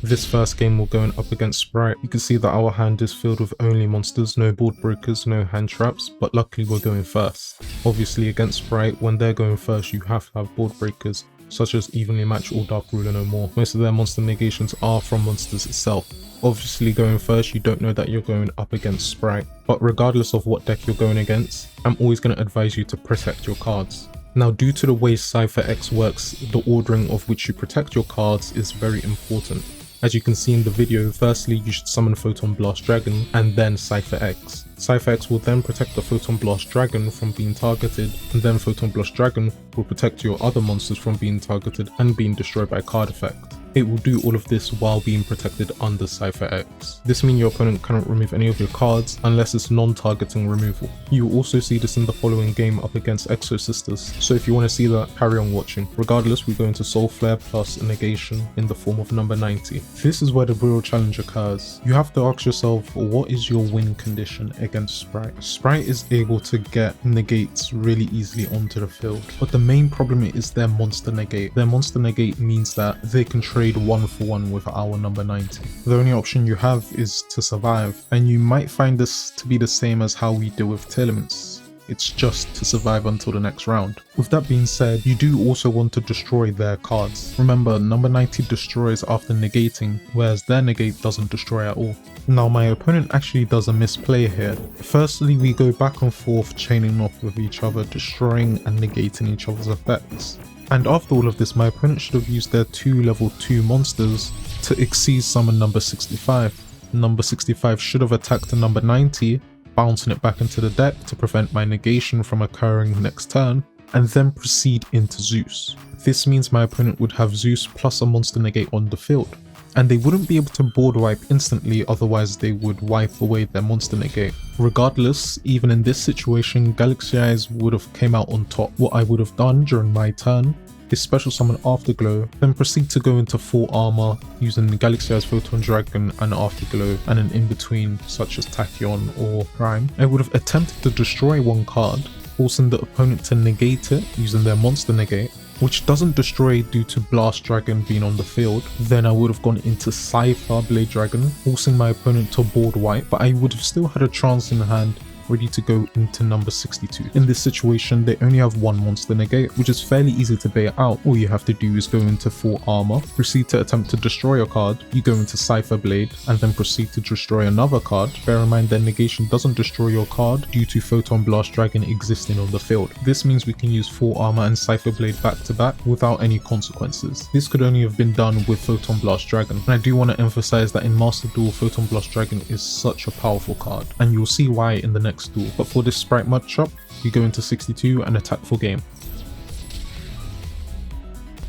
This first game we're going up against Spright. You can see that our hand is filled with only monsters, no board breakers, no hand traps, but luckily we're going first. Obviously against Spright, when they're going first you have to have board breakers, such as Evenly Match or Dark Ruler no more. Most of their monster negations are from monsters itself. Obviously going first you don't know that you're going up against Spright, but regardless of what deck you're going against, I'm always going to advise you to protect your cards. Now, due to the way Cipher X works, the ordering of which you protect your cards is very important. As you can see in the video, firstly you should summon Photon Blast Dragon and then Cipher X. Cipher X will then protect the Photon Blast Dragon from being targeted, and then Photon Blast Dragon will protect your other monsters from being targeted and being destroyed by card effect. It will do all of this while being protected under Cipher X. This means your opponent cannot remove any of your cards unless it's non-targeting removal. You will also see this in the following game up against Exosisters, so if you want to see that, carry on watching. Regardless, we go into Soul Flare plus a negation in the form of number 90. This is where the real challenge occurs. You have to ask yourself, what is your win condition against Spright? Spright is able to get negates really easily onto the field, but the main problem is their monster negate. Their monster negate means that they can trade 1-for-1 with our number 90. The only option you have is to survive, and you might find this to be the same as how we deal with Telements. It's just to survive until the next round. With that being said, you do also want to destroy their cards. Remember, number 90 destroys after negating, whereas their negate doesn't destroy at all. Now my opponent actually does a misplay here. Firstly, we go back and forth chaining off with each other, destroying and negating each other's effects. And after all of this, my opponent should have used their 2 level 2 monsters to Exceed summon number 65. Number 65 should have attacked the number 90, bouncing it back into the deck to prevent my negation from occurring next turn, and then proceed into Zeus. This means my opponent would have Zeus plus a monster negate on the field, and they wouldn't be able to board wipe instantly, otherwise they would wipe away their monster negate. Regardless, even in this situation, Galaxy Eyes would have came out on top. What I would have done during my turn is special summon Afterglow, then proceed to go into full armor using the Galaxy Eyes Photon Dragon and Afterglow and an in-between such as Tachyon or Prime. I would have attempted to destroy one card, forcing the opponent to negate it using their monster negate, which doesn't destroy due to Blast Dragon being on the field. Then I would have gone into Cipher Blade Dragon, forcing my opponent to board wipe, but I would have still had a chance in hand ready to go into number 62. In this situation, they only have one monster negate, which is fairly easy to bait out. All you have to do is go into full armor, proceed to attempt to destroy a card, you go into Cipher Blade, and then proceed to destroy another card. Bear in mind their negation doesn't destroy your card due to Photon Blast Dragon existing on the field. This means we can use full armor and Cipher Blade back to back without any consequences. This could only have been done with Photon Blast Dragon, and I do want to emphasize that in Master Duel, Photon Blast Dragon is such a powerful card, and you'll see why in the next duel. But for this Spright matchup, you go into 62 and attack for game.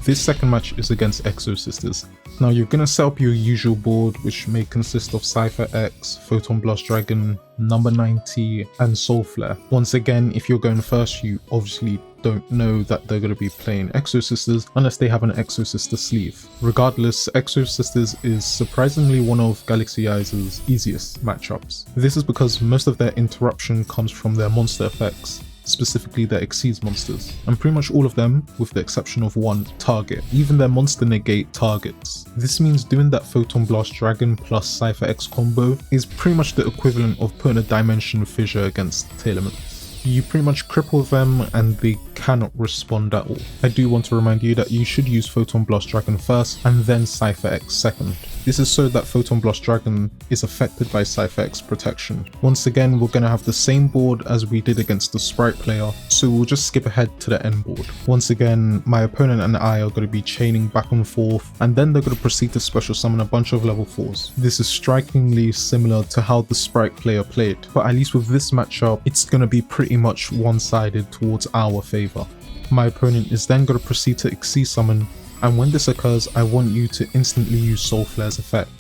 This second match is against Exosisters. Now you're going to set up your usual board, which may consist of Cipher X, Photon Blast Dragon, number 90 and Soul Flare. Once again, if you're going first, you obviously don't know that they're going to be playing Exosisters unless they have an Exosister sleeve. Regardless, Exosisters is surprisingly one of Galaxy Eyes' easiest matchups. This is because most of their interruption comes from their monster effects, specifically their Exceeds monsters, and pretty much all of them, with the exception of one, target. Even their monster negate targets. This means doing that Photon Blast Dragon plus Cipher X combo is pretty much the equivalent of putting a Dimension Fissure against Telements. You pretty much cripple them and they cannot respond at all. I do want to remind you that you should use Photon Blast Dragon first and then Cipher X second. This is so that Photon Blast Dragon is affected by Cipher X protection. Once again, we're going to have the same board as we did against the Spright player, so we'll just skip ahead to the end board. Once again, my opponent and I are going to be chaining back and forth, and then they're going to proceed to special summon a bunch of level 4s. This is strikingly similar to how the Spright player played, but at least with this matchup, it's going to be pretty much one-sided towards our favor. My opponent is then going to proceed to Exceed summon, and when this occurs, I want you to instantly use Soul Flare's effect.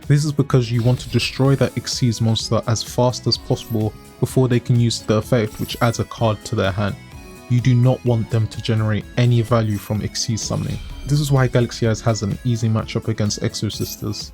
This is because you want to destroy that Exceeds monster as fast as possible before they can use the effect, which adds a card to their hand. You do not want them to generate any value from Exceed summoning. This is why Galaxy Eyes has an easy matchup against Exosisters.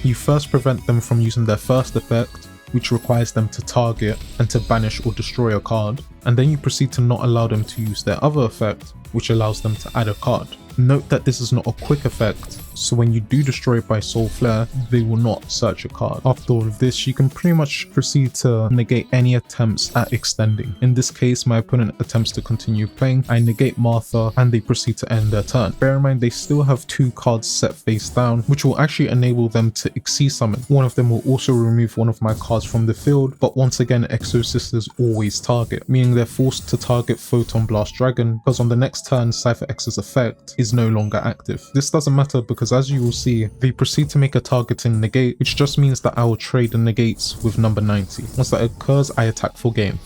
You first prevent them from using their first effect, which requires them to target and to banish or destroy a card, and then you proceed to not allow them to use their other effect, which allows them to add a card. Note that this is not a quick effect, so when you do destroy it by Soul Flare, they will not search a card. After all of this, you can pretty much proceed to negate any attempts at extending. In this case, my opponent attempts to continue playing, I negate Martha, and they proceed to end their turn. Bear in mind, they still have 2 cards set face down, which will actually enable them to Exceed summon. One of them will also remove one of my cards from the field, but once again, Exosisters always target, meaning they're forced to target Photon Blast Dragon, because on the next turn, Cipher X's effect is no longer active. This doesn't matter because, as you will see, they proceed to make a targeting negate, which just means that I will trade the negates with number 90. Once that occurs, I attack for game.